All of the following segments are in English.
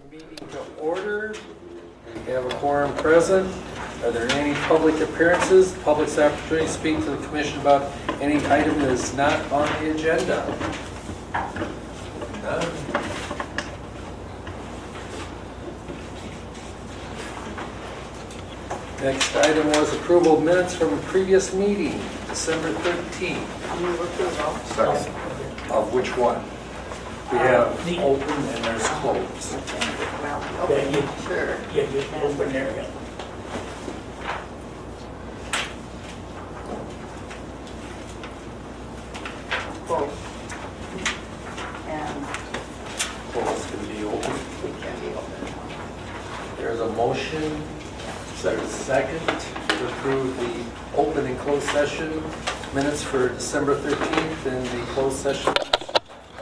The meeting to order. We have a quorum present. Are there any public appearances? Public's opportunity to speak to the commission about any item that is not on the agenda. None. Next item was approval of minutes from a previous meeting, December 13th. Second. Of which one? We have The- open and there's closed. Yeah, you, Sure. yeah, just open there, yeah. Both. And Closed can be open. we can be open. There's a motion, there's a second to approve the open and closed session minutes for December 13th, and the closed sessions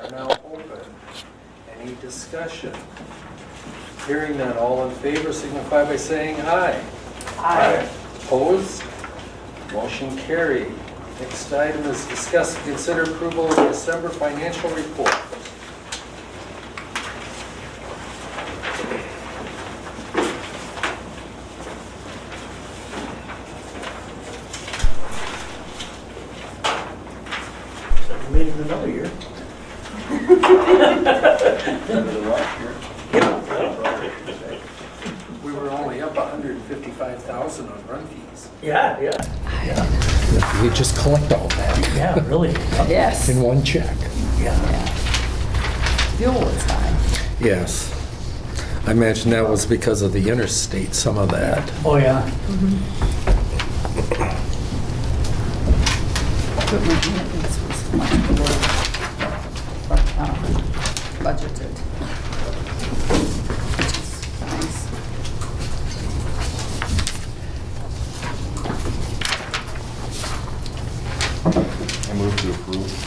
are now open. Any discussion? Hearing none, all in favor signify by saying aye. Aye. Opposed? Motion carried. Next item is discuss and consider approval of the December financial report. So we made it another year. We were only up 155,000 on run fees. Yeah, yeah, You just collect all that yeah, really. Yes. in one check. Yeah. Fuel is high. Yes. I imagine that was because of the interstate, some of that. Oh, yeah. Equipment maintenance was much below budgeted. Which is nice. I move to approve.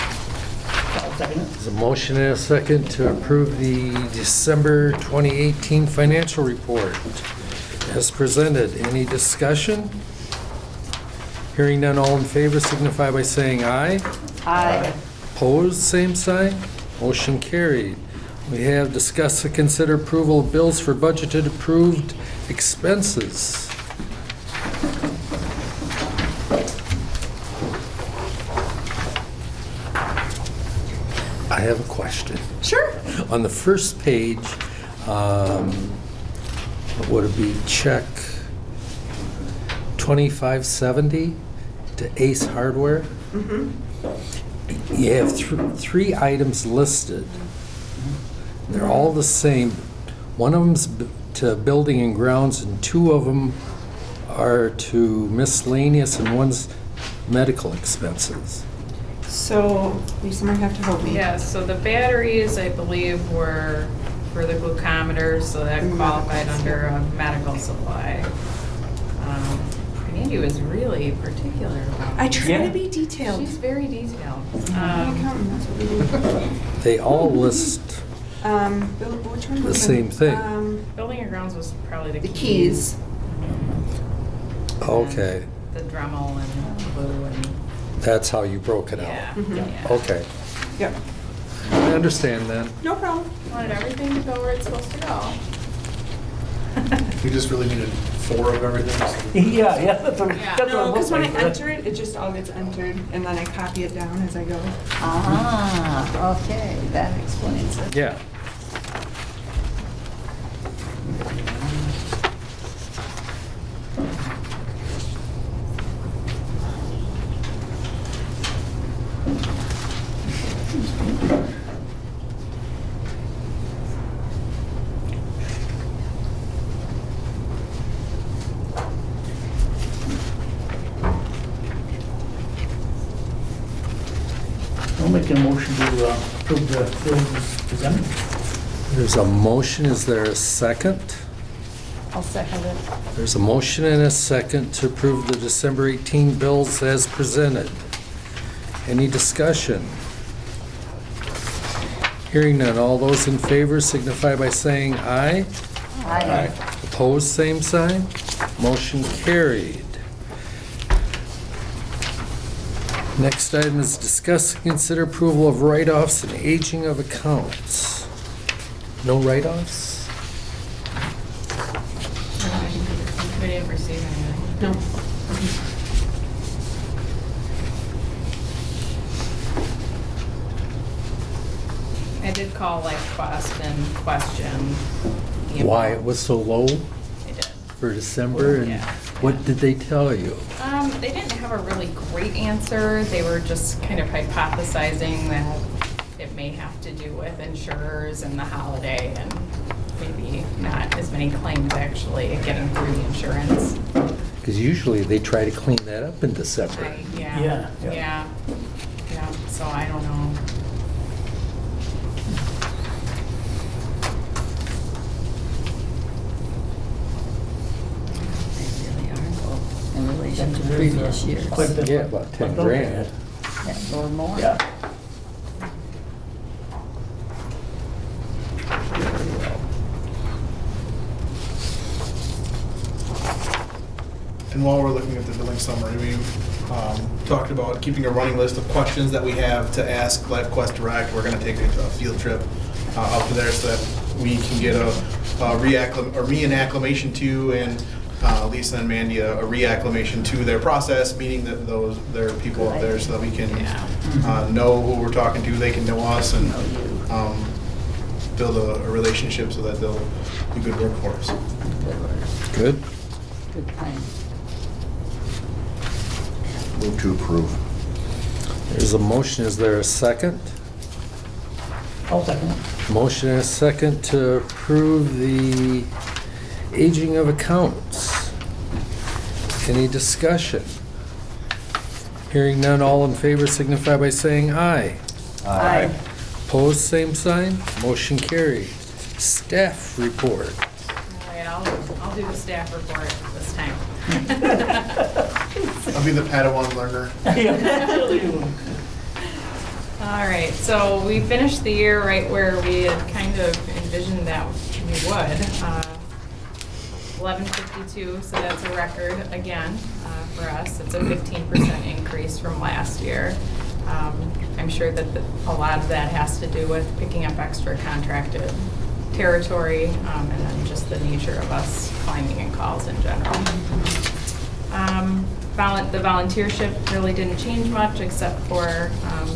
I'll second it. There's a motion and a second to approve the December 2018 financial report as presented. Any discussion? Hearing none, all in favor signify by saying aye. Aye. Opposed, same sign. Motion carried. We have discussed and consider approval of bills for budgeted approved expenses. I have a question. Sure. On the first page, would it be check 2570 to Ace Hardware? You have three items listed. They're all the same. One of them's to building and grounds, and two of them are to miscellaneous, and one's medical expenses. So, Lisa might have to help me. Yeah, so the batteries, I believe, were for the glucometer, so that qualified under a medical supply. Andy was really particular about I it. try Yeah. to be detailed. She's very detailed. I'm an accountant, that's what we do. They all list Bill, which one? the was it? same thing. Building and grounds was probably the The key. keys. Okay, The Dremel and glue and, that's how you broke it yeah. out. yeah. Okay, Yep. I understand then. No problem. Wanted everything to go where it's supposed to go. We just really needed 4 of everything. Yeah, that's what, Yeah. that's what it No, looks because when I like. enter it, it just all gets entered, and then I copy it down as I go. Ah, okay, that explains it. Yeah. I'll make a motion to approve the bills as presented. There's a motion, is there a second? I'll second it. There's a motion and a second to approve the December 18 bills as presented. Any discussion? Hearing none, all those in favor signify by saying aye. Aye. Opposed, same sign. Motion carried. Next item is discuss and consider approval of write-offs and aging of accounts. No write-offs? We didn't receive anything. No. I did call like Quest and question. the Why it amount. was so low I did. for December, and Yeah. what did they tell you? They didn't have a really great answer. They were just kind of hypothesizing that it may have to do with insurers and the holiday and maybe not as many claims actually getting through the insurance. Because usually they try to clean that up in December. Yeah. Yeah, yeah. Yeah. Yeah, so I don't know. They really are low in relation to There's, previous years. quite a bit. Yeah, about 10 But okay, grand. Yeah, or more. Yeah. And while we're looking at the billing summary, we talked about keeping a running list of questions that we have to ask LifeQuest Direct. We're going to take a field trip up to there so that we can get a reacclimation to, and Lisa and Mandy a reacclimation to their process, meaning that there are people up there so that we can know who we're talking to, they can know us, and build a relationship so that they'll do good work for us. Good? Good plan. Move to approve. There's a motion, is there a second? I'll second it. Motion and a second to approve the aging of accounts. Any discussion? Hearing none, all in favor signify by saying aye. Aye. Opposed, same sign. Motion carried. Staff report. All right, I'll do the staff report this time. I'll be the Padawan learner. All right, so we finished the year right where we had kind of envisioned that we would. 1152, so that's a record again for us. It's a 15% increase from last year. I'm sure that a lot of that has to do with picking up extra contracted territory and then just the nature of us climbing in calls in general. The volunteership really didn't change much except for,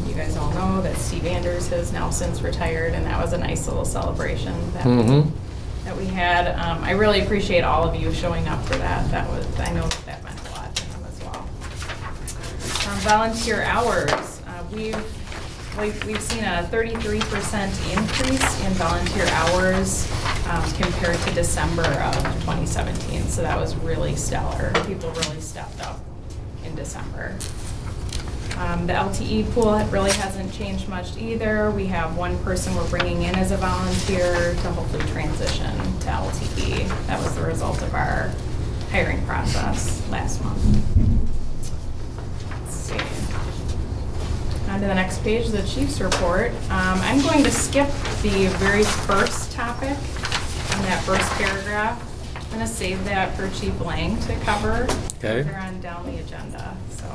you guys all know that Steve Anders has now since retired, and that was a nice little celebration that we had. I really appreciate all of you showing up for that. I know that meant a lot to him as well. Volunteer hours, we've seen a 33% increase in volunteer hours compared to December of 2017. So that was really stellar. People really stepped up in December. The LTE pool really hasn't changed much either. We have one person we're bringing in as a volunteer to hopefully transition to LTE. That was the result of our hiring process last month. Let's see. On to the next page, the chief's report. I'm going to skip the very first topic on that first paragraph. I'm going to save that for Chief Lang to cover. Okay. They're on down the agenda. So,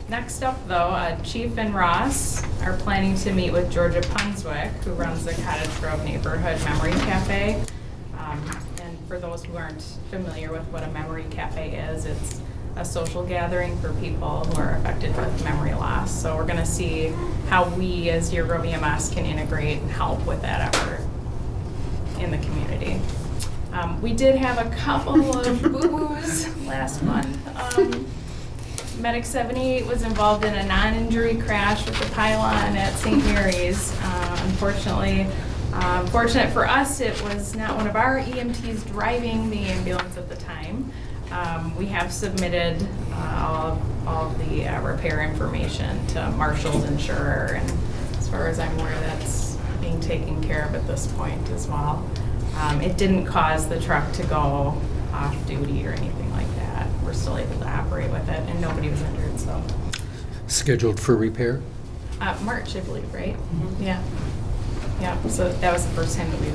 next up, though, Chief and Ross are planning to meet with Georgia Punswick, who runs the Cottage Grove Neighborhood Memory Cafe. And for those who aren't familiar with what a memory cafe is, it's a social gathering for people who are affected with memory loss. So we're going to see how we as Deer Grove EMS can integrate and help with that effort in the community. We did have a couple of boo-boos last month. Medic 78 was involved in a non-injury crash with the pylon at St. Mary's. Unfortunately, fortunate for us, it was not one of our EMTs driving the ambulance at the time. We have submitted all of the repair information to Marshall's insurer, and as far as I'm aware, that's being taken care of at this point as well. It didn't cause the truck to go off duty or anything like that. We're still able to operate with it, and nobody was injured, so. Scheduled for repair? March, I believe, right? Yeah. Yeah, so that was the first time that we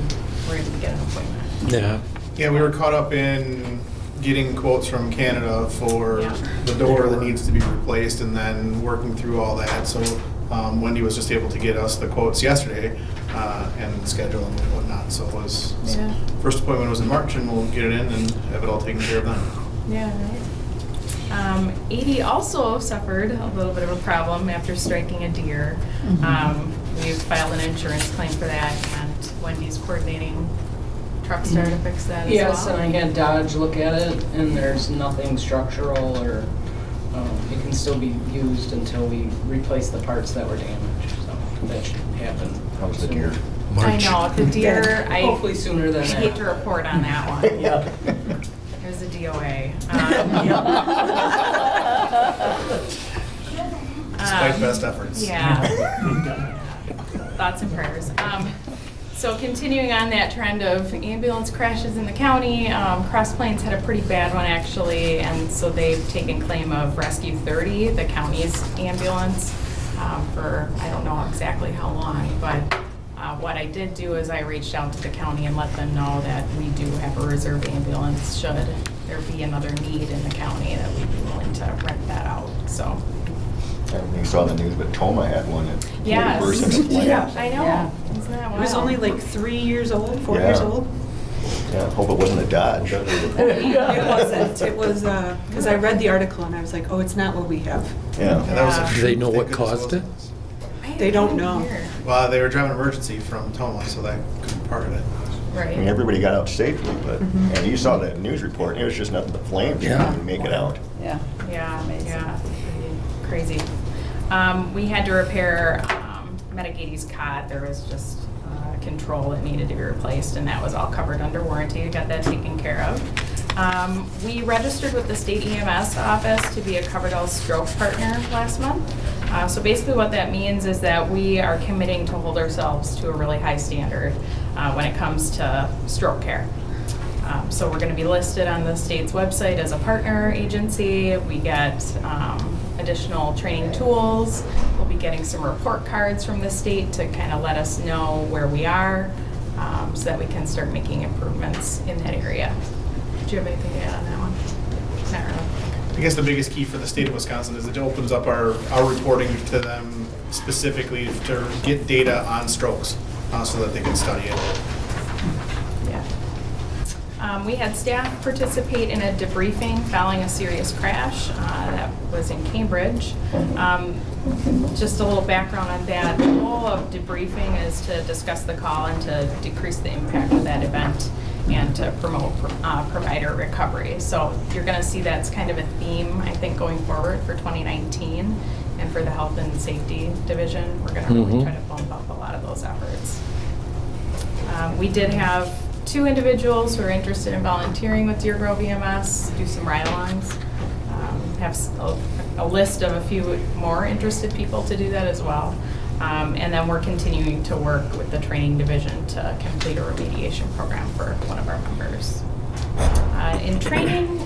were able to get an appointment. Yeah. Yeah, we were caught up in getting quotes from Canada for Yeah. the door that needs to be replaced and then working through all that. So Wendy was just able to get us the quotes yesterday. and schedule and whatnot. So it was, Yeah. first appointment was in March, and we'll get it in and have it all taken care of then. Yeah, right. 80 also suffered a little bit of a problem after striking a deer. We've filed an insurance claim for that, and Wendy's coordinating truck star to fix that as well. Yes, and I had Dodge look at it, and there's nothing structural or, it can still be used until we replace the parts that were damaged, so that should happen. How's the deer? I know, the deer, I Hopefully sooner than that. hate to report on that one. Yeah. It was a DOA. Despite best efforts. Yeah. Thoughts and prayers. So continuing on that trend of ambulance crashes in the county, Cross Plains had a pretty bad one actually, and so they've taken claim of Rescue 30, the county's ambulance, for I don't know exactly how long, but what I did do is I reached out to the county and let them know that we do have a reserve ambulance should there be another need in the county, that we'd be willing to rent that out, so. You saw the news, but Toma had one that Yes. burst into flames. Yeah. I know, Yeah. isn't that wild? It was only like 3 years old, 4 Yeah. years old. Yeah, hope it wasn't a Dodge. It wasn't. It was, because I read the article and I was like, oh, it's not what we have. Yeah. And that was a Do they know thank what goodness caused it? I They don't didn't know. hear. Well, they were driving emergency from Toma, so that could be part of it. I mean, Right. everybody got out safely, but, and you saw that news report, and it was just nothing but flames. You Yeah. couldn't even make it out. Yeah. Yeah, Amazing. yeah, pretty crazy. We had to repair Metagatey's cot. There was just control that needed to be replaced, and that was all covered under warranty. We got that taken care of. We registered with the state EMS office to be a Coverdell stroke partner last month. So basically what that means is that we are committing to hold ourselves to a really high standard when it comes to stroke care. So we're going to be listed on the state's website as a partner agency. We get additional training tools. We'll be getting some report cards from the state to kind of let us know where we are so that we can start making improvements in that area. Do you have anything to add on that one? Not really. I guess the biggest key for the state of Wisconsin is it opens up our reporting to them specifically to get data on strokes so that they can study it. Yeah. We had staff participate in a debriefing following a serious crash that was in Cambridge. Just a little background on that. The goal of debriefing is to discuss the call and to decrease the impact of that event and to promote provider recovery. So you're going to see that's kind of a theme, I think, going forward for 2019. And for the Health and Safety Division, we're going to really try to bump up a lot of those efforts. We did have 2 individuals who are interested in volunteering with Deer Grove EMS, do some ride-alongs. Have a list of a few more interested people to do that as well. And then we're continuing to work with the training division to complete a remediation program for one of our members. In training,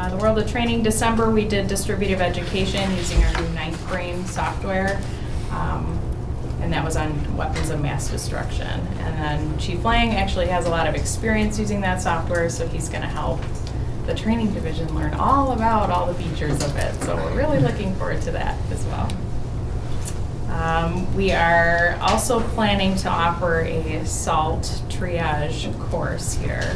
the world of training, December, we did distributive education using our new Ninth Brain software. And that was on weapons of mass destruction. And then Chief Lang actually has a lot of experience using that software, so he's going to help the training division learn all about all the features of it. So we're really looking forward to that as well. We are also planning to offer a SALT triage course here.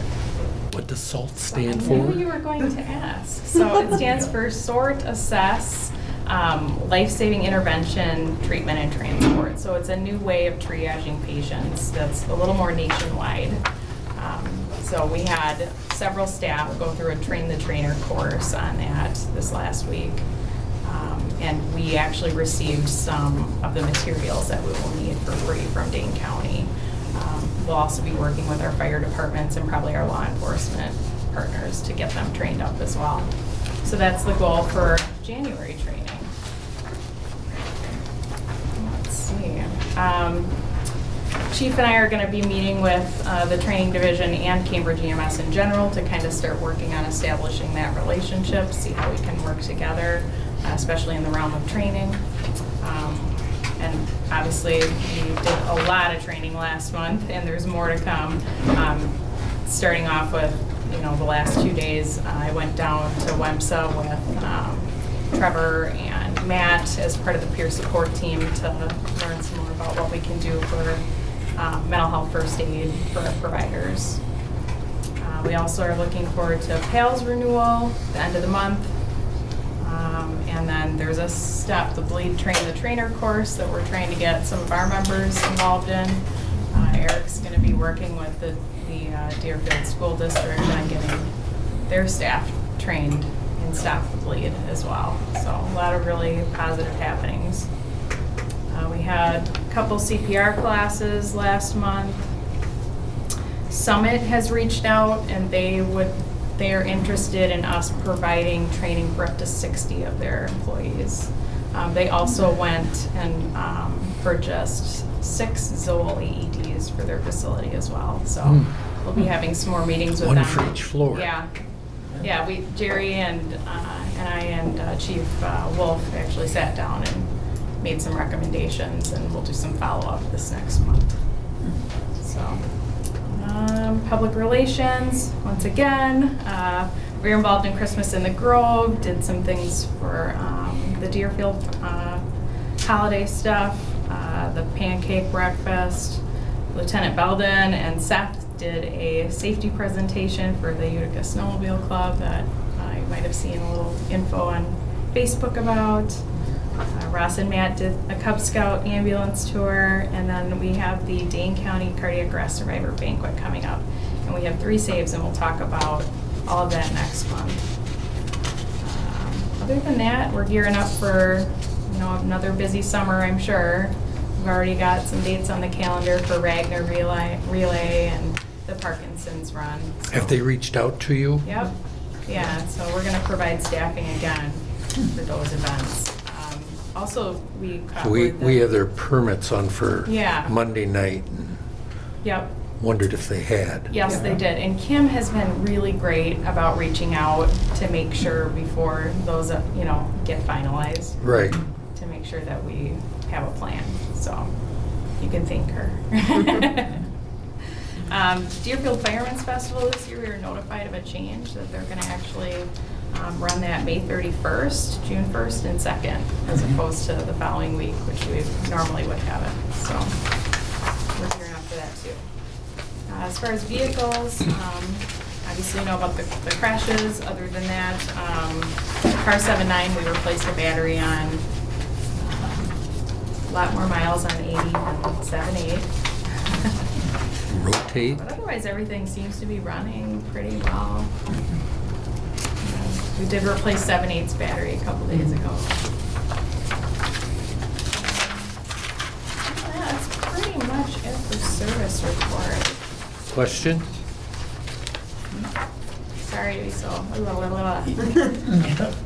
What does SALT stand I for? knew you were going to ask. So it stands for Sort, Assess, Life-Saving Intervention, Treatment, and Transport. So it's a new way of triaging patients that's a little more nationwide. So we had several staff go through a Train the Trainer course on that this last week. And we actually received some of the materials that we will need for free from Dane County. We'll also be working with our fire departments and probably our law enforcement partners to get them trained up as well. So that's the goal for January training. Let's see. Chief and I are going to be meeting with the training division and Cambridge EMS in general to kind of start working on establishing that relationship, see how we can work together, especially in the realm of training. And obviously, we did a lot of training last month, and there's more to come. Starting off with, the last 2 days, I went down to WEMSA with Trevor and Matt as part of the peer support team to learn some more about what we can do for mental health first aid for our providers. We also are looking forward to PALS renewal at the end of the month. And then there's a step, the Bleed Train the Trainer course that we're trying to get some of our members involved in. Eric's going to be working with the Deerfield School District on getting their staff trained in Stop the Bleed as well. So a lot of really positive happenings. We had a couple CPR classes last month. Summit has reached out and they are interested in us providing training for up to 60 of their employees. They also went and purchased 6 Zoll AEDs for their facility as well. So we'll be having some more meetings with them. One for each floor. Yeah. Yeah, Jerry and I and Chief Wolf actually sat down and made some recommendations, and we'll do some follow-up this next month. So, public relations, once again, we were involved in Christmas in the Grove, did some things for the Deerfield holiday stuff, the pancake breakfast. Lieutenant Belden and Seth did a safety presentation for the Utica Snowmobile Club that you might have seen a little info on Facebook about. Ross and Matt did a Cub Scout ambulance tour, and then we have the Dane County Cardiac Arrest Survivor Banquet coming up. And we have 3 saves, and we'll talk about all of that next month. Other than that, we're gearing up for another busy summer, I'm sure. We've already got some dates on the calendar for Ragnar Relay and the Parkinson's Run. So. Have they reached out to you? Yep. Yeah, so we're going to provide staffing again for those events. Also, we have their permits on for Monday night. Yep. Wondered if they had. Yes, they did. And Kim has been really great about reaching out to make sure before those, get finalized. Right. To make sure that we have a plan. So you can thank her. Deerfield Firemen's Festival this year, we were notified of a change that they're going to actually run that May 31st, June 1st, and 2nd, as opposed to the following week, which we normally would have it. So we're gearing up for that too. As far as vehicles, obviously you know about the crashes. Other than that, car 79 we replaced a battery on. A lot more miles on 80 than 78. Rotate. But otherwise everything seems to be running pretty well. We did replace 7/8's battery a couple days ago. That's pretty much it for service report. Question? Sorry to be so.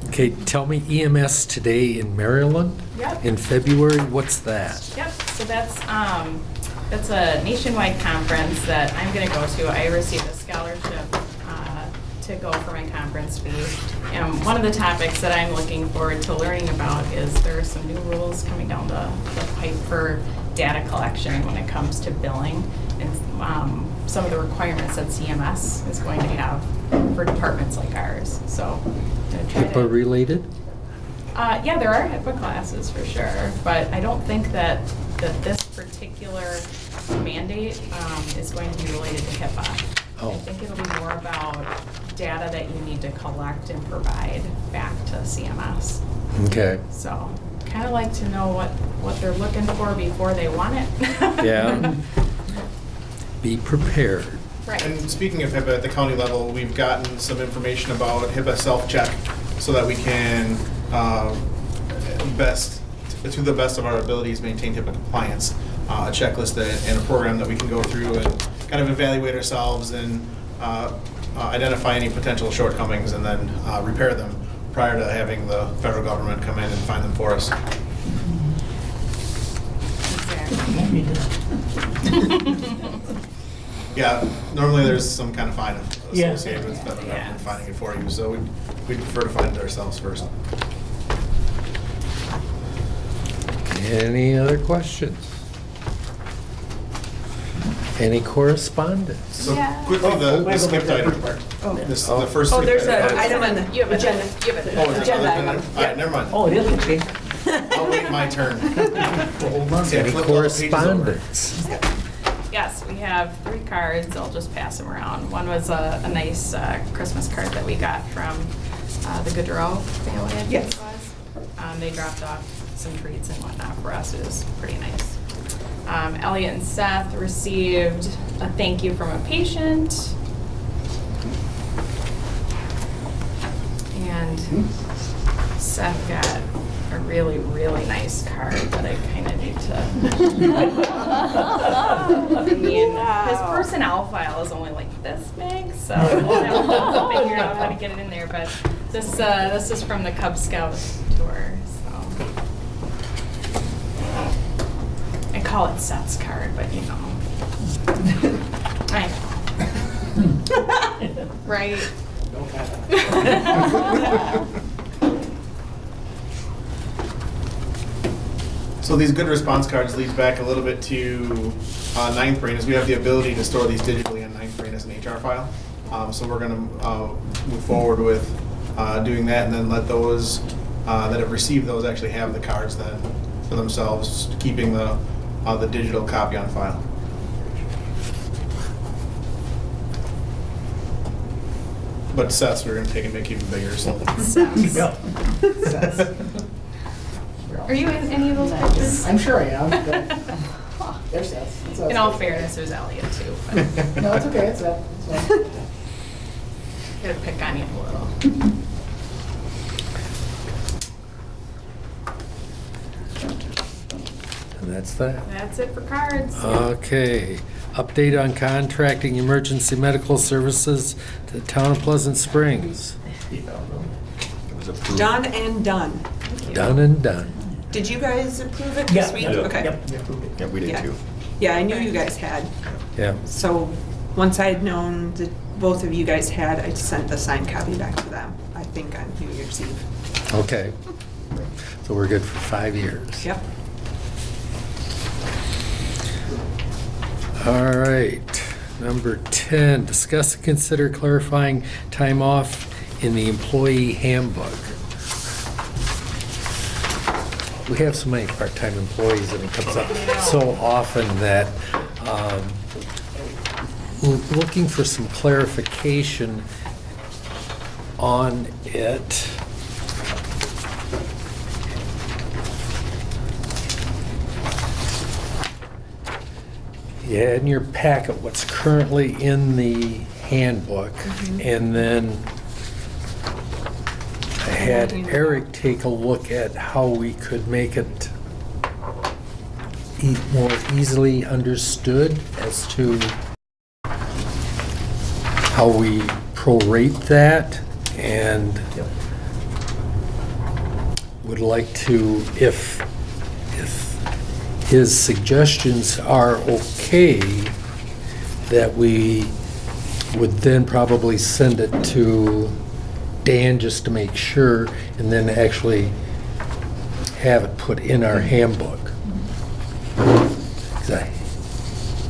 Okay, tell me EMS today in Maryland? Yep. In February, what's that? Yep, so that's a nationwide conference that I'm gonna go to. I received a scholarship to go for my conference fee. And one of the topics that I'm looking forward to learning about is there are some new rules coming down the pipe for data collection when it comes to billing, and some of the requirements that CMS is going to have for departments like ours. So HIPAA related? Yeah, there are HIPAA classes for sure, but I don't think that this particular mandate is going to be related to HIPAA. Oh. I think it'll be more about data that you need to collect and provide back to CMS. Okay. So, kind of like to know what they're looking for before they want it. Yeah. Be prepared. Right. And speaking of HIPAA, at the county level, we've gotten some information about HIPAA self-check so that we can to the best of our abilities, maintain HIPAA compliance. A checklist and a program that we can go through and kind of evaluate ourselves and identify any potential shortcomings and then repair them prior to having the federal government come in and find them for us. Yeah, normally there's some kind of fine associated with federal government finding it for you, so we'd prefer to find it ourselves first. Any other questions? Any correspondence? So quickly, the skipped item. The first. Oh, there's skipped an item on the You have it. agenda. You have it. Oh, is there agenda other than item. that? All right, never mind. Oh, it is, okay. I'll wait my turn. See, I Any flipped all the pages over. correspondence? have 3 cards. I'll just pass them around. One was a nice Christmas card that we got from the Goodrow family, I think Yes. it was. They dropped off some treats and whatnot for us. It was pretty nice. Elliot and Seth received a thank you from a patient. And Seth got a really, really nice card that I kind of need to. I mean, his personnel file is only like this big, so we'll have to figure out how to get it in there. But this is from the Cub Scout tour, so I call it Seth's card, but you know, I know, right? So these good response cards leads back a little bit to ninth grade, as we have the ability to store these digitally on ninth grade as an HR file. So we're going to move forward with doing that, and then let those that have received those actually have the cards then for themselves, keeping the digital copy on file. But Seth's, we're going to take and make even bigger. So. Are you in any of those pictures? I'm sure I am. There's Seth. In all fairness, there's Elliot too. But No, it's okay. It's Seth. It's fine. gotta pick on you a little. And that's that. That's it for cards. Okay. Update on contracting emergency medical services to the town of Pleasant Springs. It was approved. Done and done. Done and done. Did you guys approve it Yeah, this week? yeah, Okay. Yep. Yeah, we did Yeah. too. Yeah, I knew you guys had. Yeah. So once I had known that both of you guys had, I sent the signed copy back to them, I think on New Year's Eve. Okay. So we're good for 5 years. Yep. All right. Number 10, discuss and consider clarifying time off in the employee handbook. We have so many part-time employees and it comes up so often that we're looking for some clarification on it. Yeah, in your packet, what's currently in the handbook, and then I had Eric take a look at how we could make it more easily understood as to how we prorate that, and would like to, if his suggestions are okay, that we would then probably send it to Dan just to make sure, and then actually have it put in our handbook. 'Cause I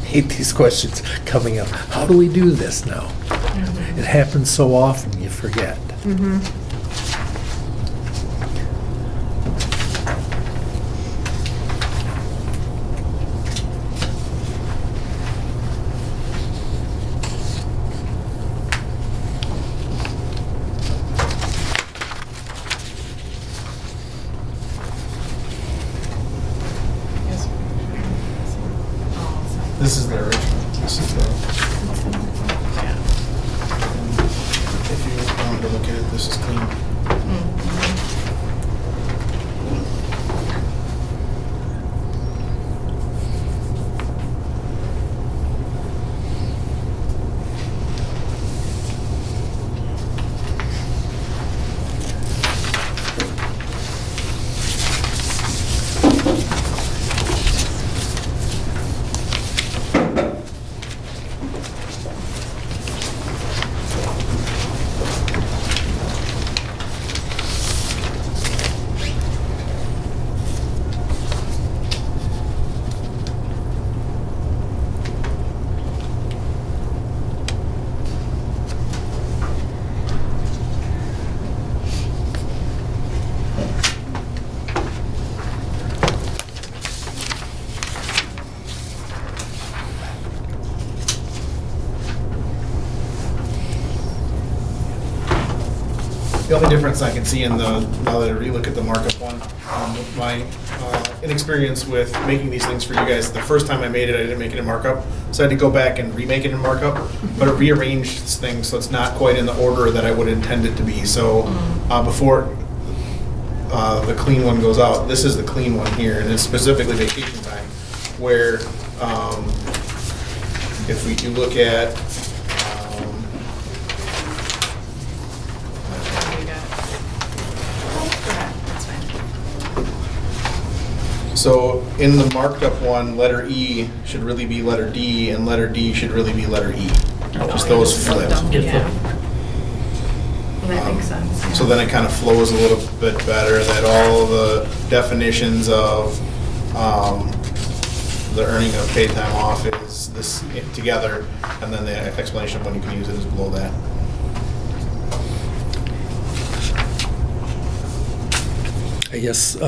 hate these questions coming up. How do we do this now? It happens so often, you forget. This is the original. This is the. If you wanted to look at it, this is clean The only difference I can see in the, now that I relook at the markup one, my inexperience with making these things for you guys, the first time I made it, I didn't make it in markup, so I had to go back and remake it in markup, but it rearranged things so it's not quite in the order that I would intend it to be. So before the clean one goes out, this is the clean one here, and it's specifically vacation time, where if we do look at so in the marked up one, letter E should really be letter D, and letter D should really be letter E. Just those flipped. Yeah. That makes sense. So then it kind of flows a little bit better, that all the definitions of the earning of paid time off is this together, and then the explanation of when you can use it is below that. I guess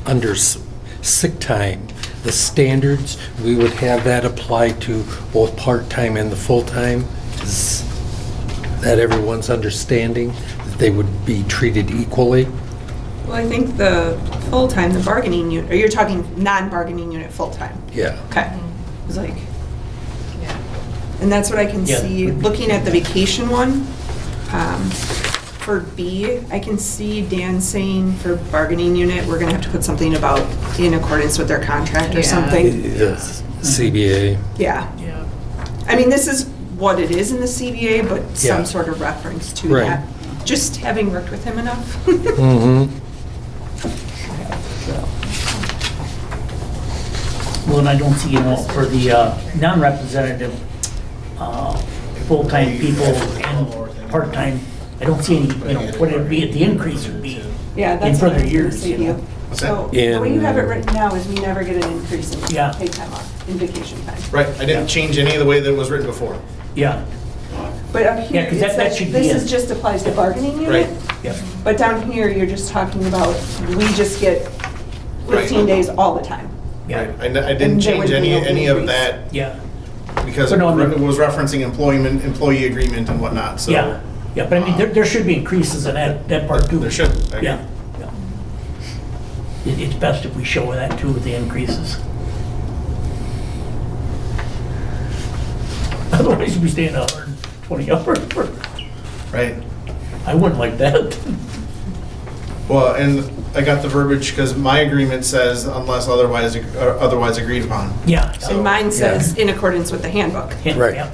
under sick time, the standards, we would have that apply to both part-time and the full-time. Is that everyone's understanding, that they would be treated equally? Well, I think the full-time, the bargaining unit, or you're talking non-bargaining unit full-time? Yeah. Okay. It was like, Yeah. and that's what I can Yeah. see, looking at the vacation one. For B, I can see Dan saying for bargaining unit, we're gonna have to put something about in accordance with their contract or Yeah. something. Yes. CBA. Yeah. Yeah. I mean, this is what it is in the CBA, but Yeah. some sort of reference to Right. that. Just having worked with him enough. Mm-hmm. Well, and I don't see, for the non-representative, full-time people and part-time, I don't see any, what it'd be, the increase would be Yeah, in that's what I further was gonna years. say to you. What's So, that? the way you have it In- written now is we never get an increase in Yeah. paid time off, in vacation time. Right, I didn't change any of the way that it was written before. Yeah, But up here, 'cause it that says, should be this in. is just applies to bargaining unit. Right. yeah. But down here, you're just talking about, we just get 15 Right. days all the time. Yeah, Right, I And didn't there change would be any no of increase. that yeah, because But no, I mean- it was referencing employee agreement and whatnot, so. yeah, yeah, but I mean, there should be increases in that part too. There should, I agree. Yeah, yeah. It's best if we show that too, with the increases. Otherwise, we stay at 120 hours. Right. I wouldn't like that. Well, and I got the verbiage because my agreement says unless otherwise agreed upon. Yeah. So- And mine says in accordance with the handbook. Right. Yeah.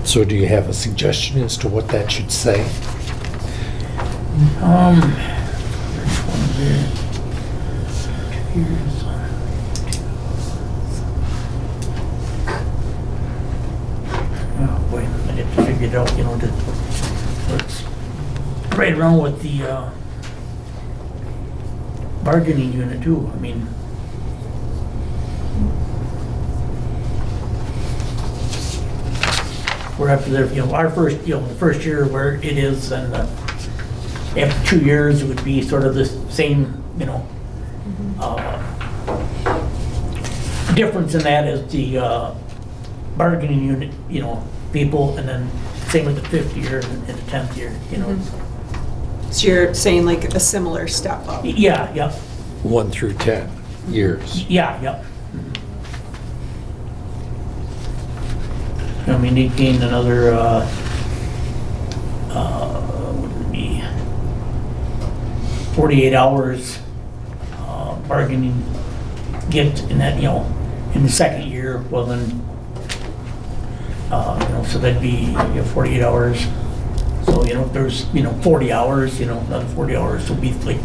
So do you have a suggestion as to what that should say? Which one is there? 2 years. Oh, boy, I have to figure it out, it's right around with the bargaining unit too, I mean. We're after their, our first, the first year where it is, and after 2 years, it would be sort of the same, difference in that is the bargaining unit, people, and then same with the 5th year and the 10th year, So you're saying like a similar step up. Yeah, yeah, 1 through 10 years. yeah, yeah. I mean, they gained another, what would it be, 48 hours bargaining get in that, in the second year, well then, so that'd be 48 hours. So, if there's, 40 hours, another 40 hours will be like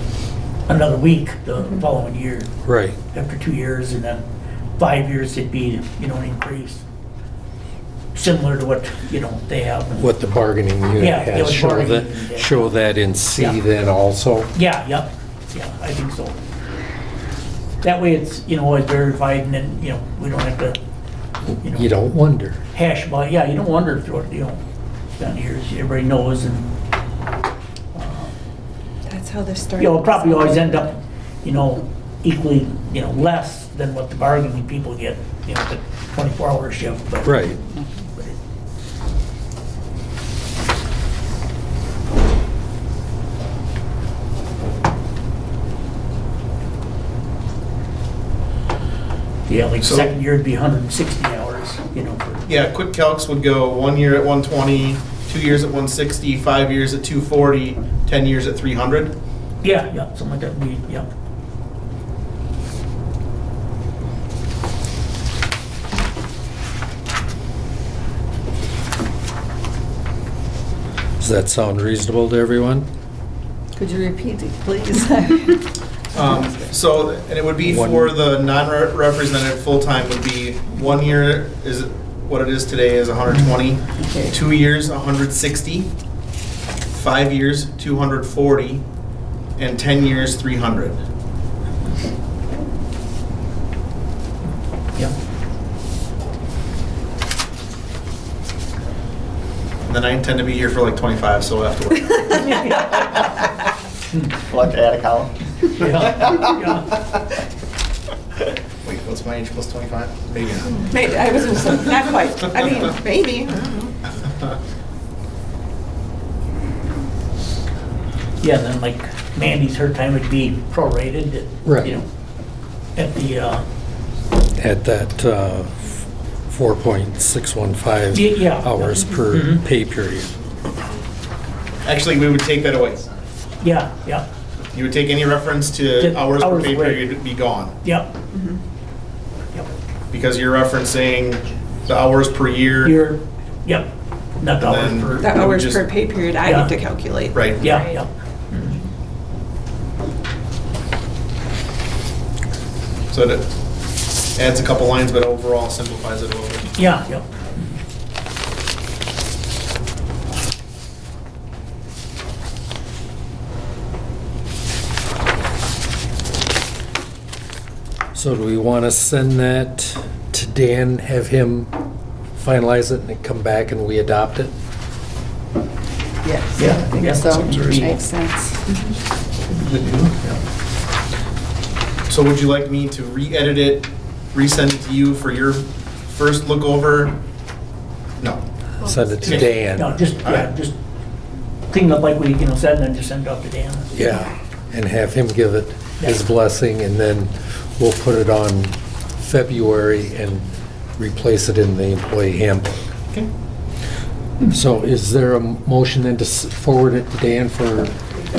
another week the following year. Right. After 2 years, and then 5 years, it'd be, an increase. Similar to what, they have. What the bargaining unit Yeah, has, what bargaining unit, yeah. show that in C Yeah. then also? Yeah, yeah, I think so. That way it's, always verified, and then, we don't have to, You don't wonder. hash about, yeah, you don't wonder through it, down here, so everybody knows, and, That's how this started. you'll probably always end up, equally, less than what the bargaining people get, the 24-hour shift, but. Right. but it- Yeah, like So- second year would be 160 hours, for, Yeah, quick calcs would go 1 year at 120, 2 years at 160, 5 years at 240, 10 years at 300. yeah, something like that, yeah. Does that sound reasonable to everyone? Could you repeat it, please? So, and it would be for the non-represented full-time would be 1 year is what it is today is 120, Okay. 2 years 160, 5 years 240, and 10 years 300. Yeah. And then I intend to be here for like 25, so we'll have to work. Like to add a column? Yeah. Wait, what's my age plus 25? Maybe not. Maybe, I was just, not quite, I mean, maybe, I don't know. Yeah, then like Mandy's, her time would be prorated, Right. At the, At that 4.615 Yeah. hours per Mhm. pay period. Actually, we would take that away. yeah, You would take any reference to To hours per hours pay worked. period would be gone. yep. Yep. Because you're referencing the hours per year. You're, yep, not the And hours then- per, The would hours just- per pay period I Yeah. get to calculate. Right. yeah, yep. So that adds a couple lines, but overall simplifies it a little bit. Yeah, yep. So do we want to send that to Dan, have him finalize it and come back and we adopt it? Yes. Yeah, I think that So, sounds reasonable. makes sense. Good deal, yeah. So would you like me to re-edit it, resend it to you for your first look over? No. Send it to No, Dan. Alright. just clean up like we, said, and then just send it off to Dan. Yeah, and have him give it his Yeah. blessing, and then we'll put it on February and replace it in the employee handbook. Okay. So is there a motion then to forward it to Dan for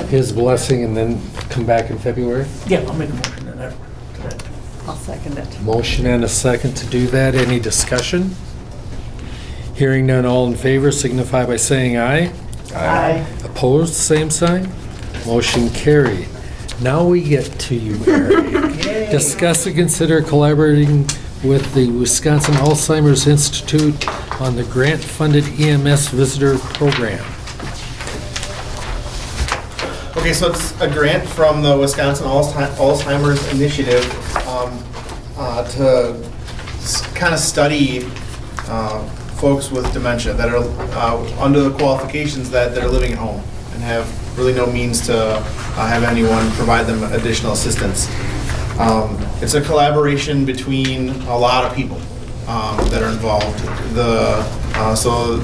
his blessing and then come back in February? Yeah, I'll make a motion to that. I'll second it. Motion and a second to do that. Any discussion? Hearing none, all in favor signify by saying aye. Aye. Opposed, same sign. Motion carried. Now we get to you, Eric. Discuss and consider collaborating with the Wisconsin Alzheimer's Institute on the grant-funded EMS visitor program. Okay, so it's a grant from the Wisconsin Alzheimer's Initiative to kind of study folks with dementia that are under the qualifications that they're living at home and have really no means to have anyone provide them additional assistance. It's a collaboration between a lot of people that are involved. So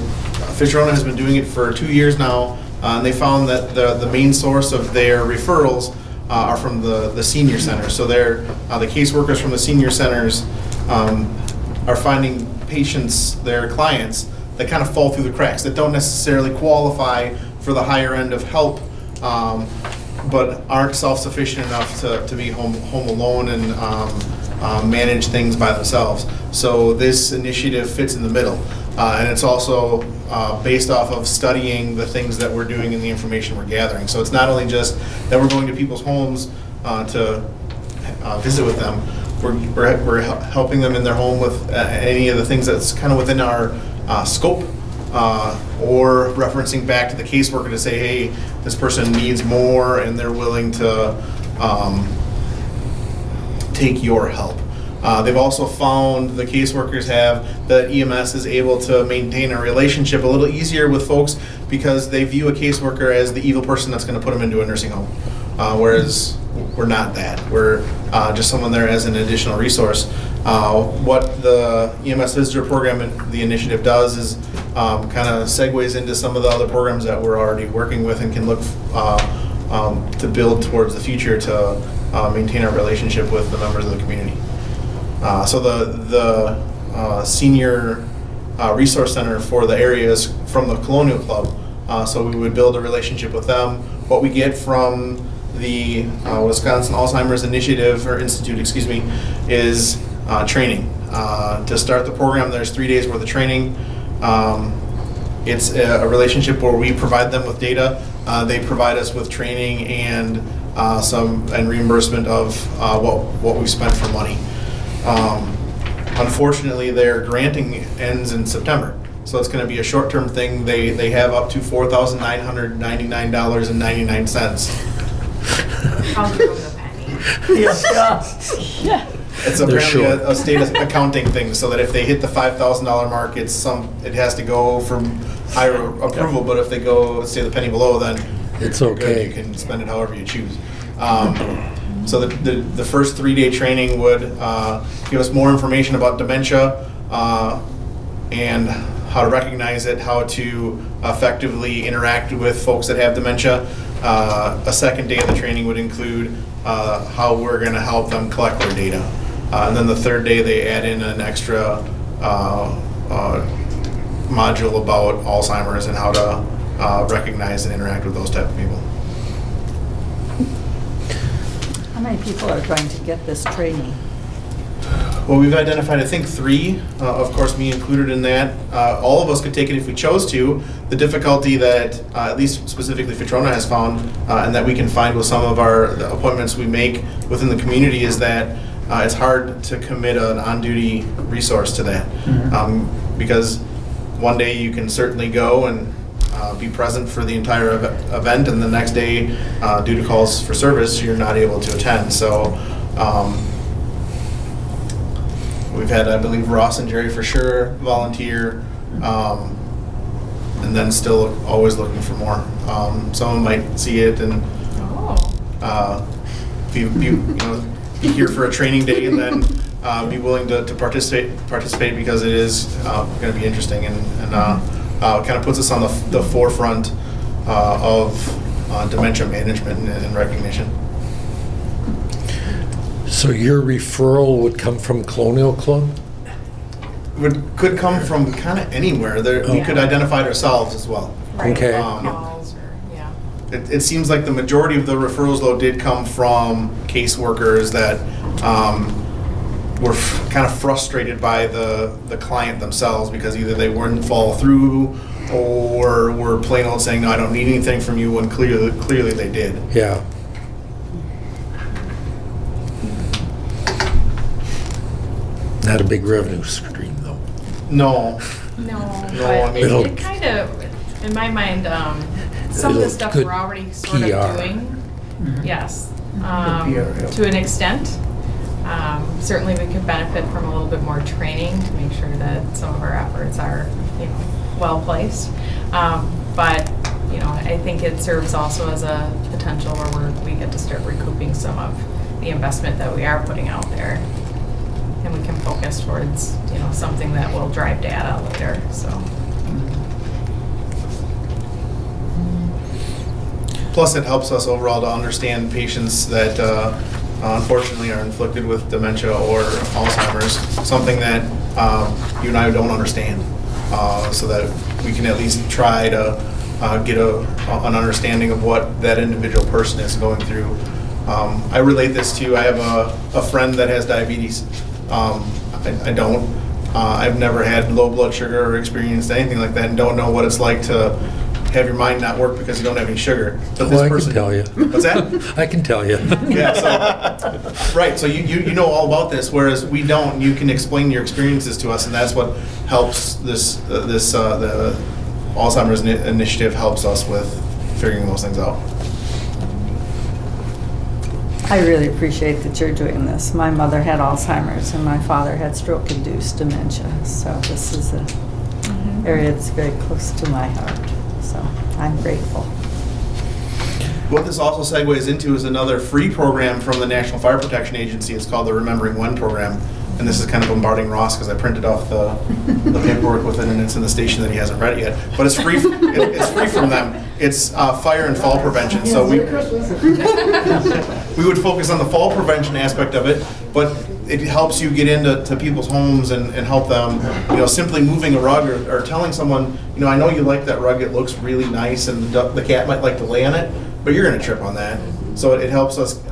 Fisher-Owen has been doing it for 2 years now, and they found that the main source of their referrals are from the senior centers. So the caseworkers from the senior centers are finding patients, their clients, that kind of fall through the cracks, that don't necessarily qualify for the higher end of help, but aren't self-sufficient enough to be home alone and manage things by themselves. So this initiative fits in the middle. And it's also based off of studying the things that we're doing and the information we're gathering. So it's not only just that we're going to people's homes to visit with them, we're helping them in their home with any of the things that's kind of within our scope, or referencing back to the caseworker to say, hey, this person needs more and they're willing to take your help. They've also found, the caseworkers have, that EMS is able to maintain a relationship a little easier with folks because they view a caseworker as the evil person that's going to put them into a nursing home. Whereas we're not that. We're just someone there as an additional resource. What the EMS visitor program and the initiative does is kind of segues into some of the other programs that we're already working with and can look to build towards the future to maintain our relationship with the members of the community. So the senior resource center for the areas from the Colonial Club. So we would build a relationship with them. What we get from the Wisconsin Alzheimer's Initiative or Institute, excuse me, is training. To start the program, there's 3 days worth of training. It's a relationship where we provide them with data. They provide us with training and reimbursement of what we've spent for money. Unfortunately, their granting ends in September, so it's going to be a short-term thing. They have up to $4,999.99. I'll give them the penny. Yeah. It's They're apparently short. a state accounting thing, so that if they hit the $5,000 mark, it has to go from higher approval. But if they go, say, the penny below, then It's you're good. okay. You can spend it however you choose. So the first 3-day training would give us more information about dementia and how to recognize it, how to effectively interact with folks that have dementia. A second day of the training would include how we're going to help them collect their data. And then the third day, they add in an extra module about Alzheimer's and how to recognize and interact with those type of people. How many people are going to get this training? Well, we've identified, I think, 3, of course, me included in that. All of us could take it if we chose to. The difficulty that, at least specifically Fitrona has found, and that we can find with some of the appointments we make within the community is that it's hard to commit an on-duty resource to that. Because one day you can certainly go and be present for the entire event, and the next day, due to calls for service, you're not able to attend. So we've had, I believe, Ross and Jerry for sure volunteer, and then still always looking for more. Someone might see it and be here for a training day, and then be willing to participate because it is going to be interesting and kind of puts us on the forefront of dementia management and recognition. So your referral would come from Colonial Club? Could come from kind of anywhere. We could identify it ourselves as well. Right. Okay. Calls or, yeah. It seems like the majority of the referrals, though, did come from caseworkers that were kind of frustrated by the client themselves because either they wouldn't follow through or were plain old saying, no, I don't need anything from you, when clearly they did. Yeah. Not a big revenue stream, though. No. No, I but mean- it kind of, in my mind, some of the It'll- stuff good we're already sort PR. of doing. Yes, PR, yeah. to an extent. Certainly we could benefit from a little bit more training to make sure that some of our efforts are, well placed. But, I think it serves also as a potential where we get to start recouping some of the investment that we are putting out there. And we can focus towards, something that will drive data later, so. Plus, it helps us overall to understand patients that unfortunately are inflicted with dementia or Alzheimer's, something that you and I don't understand, so that we can at least try to get an understanding of what that individual person is going through. I relate this to, I have a friend that has diabetes. I don't. I've never had low blood sugar or experienced anything like that, and don't know what it's like to have your mind not work because you don't have any sugar. But Well, I can tell you. What's that? I can tell you. Yeah, so, right, so you know all about this, whereas we don't. You can explain your experiences to us, and that's what helps the Alzheimer's Initiative helps us with figuring those things out. I really appreciate that you're doing this. My mother had Alzheimer's and my father had stroke-induced dementia, so this is an area that's very close to my heart, so I'm grateful. What this also segues into is another free program from the National Fire Protection Agency. It's called the Remembering One program. And this is kind of bombarding Ross because I printed off the paperwork with it, and it's in the station that he hasn't read it yet. But it's free. It's free from them. It's fire and fall prevention. So we would focus on the fall prevention aspect of it, but it helps you get into people's homes and help them. Simply moving a rug or telling someone, I know you like that rug. It looks really nice, and the cat might like to lay on it, but you're going to trip on that. So it helps us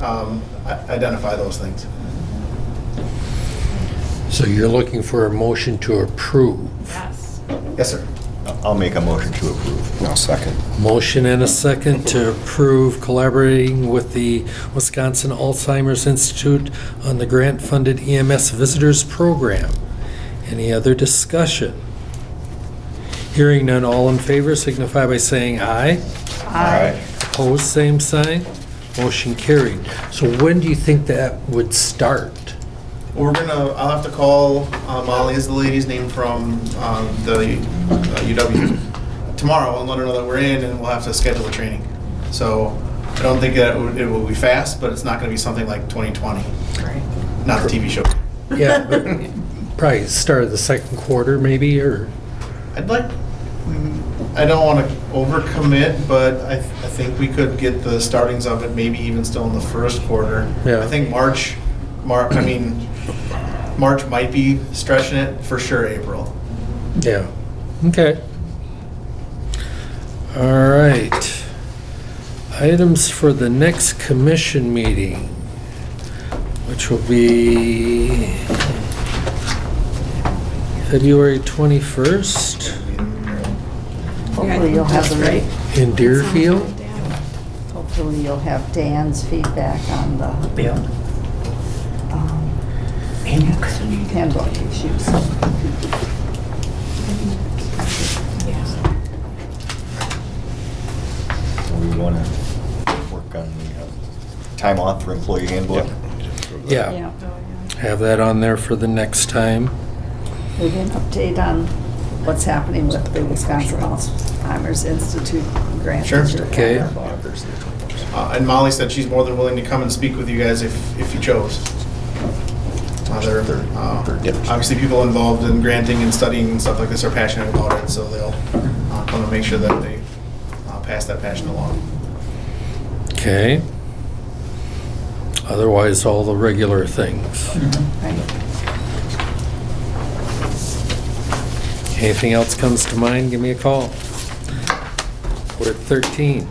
identify those things. So you're looking for a motion to approve. Yes. Yes, sir. I'll make a motion to approve. I'll second. Motion and a second to approve collaborating with the Wisconsin Alzheimer's Institute on the grant-funded EMS Visitors Program. Any other discussion? Hearing none, all in favor signify by saying aye. Aye. Opposed, same sign. Motion carried. So when do you think that would start? I'll have to call Molly, is the lady's name from the UW, tomorrow and let her know that we're in, and we'll have to schedule a training. So I don't think that it will be fast, but it's not going to be something like 2020. Right. Not the TV show. Yeah, but probably start of the second quarter maybe, or? I don't want to overcommit, but I think we could get the startings of it maybe even still in the first quarter. Yeah. I think March might be stretching it, for sure April. Yeah, okay. All right. Items for the next commission meeting, which will be February 21st Hopefully you'll have the right, in Deerfield. hopefully you'll have Dan's feedback on the Yeah. handbook issues. We want to work on the time off for employee handbook. Yeah, Yeah. have that on there for the next time. Maybe an update on what's happening with the Wisconsin Alzheimer's Institute grant. Sure. that you're Okay. talking about. And Molly said she's more than willing to come and speak with you guys if you chose. Obviously, people involved in granting and studying and stuff like this are passionate about it, so they'll want to make sure that they pass that passion along. Okay. Otherwise, all the regular things. Right. Anything else comes to mind, give me a call. We're at 13.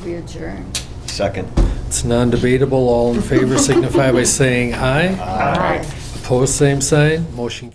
We adjourn. Second. It's non-debatable. All in favor signify by saying aye. Aye. Opposed, same sign. Motion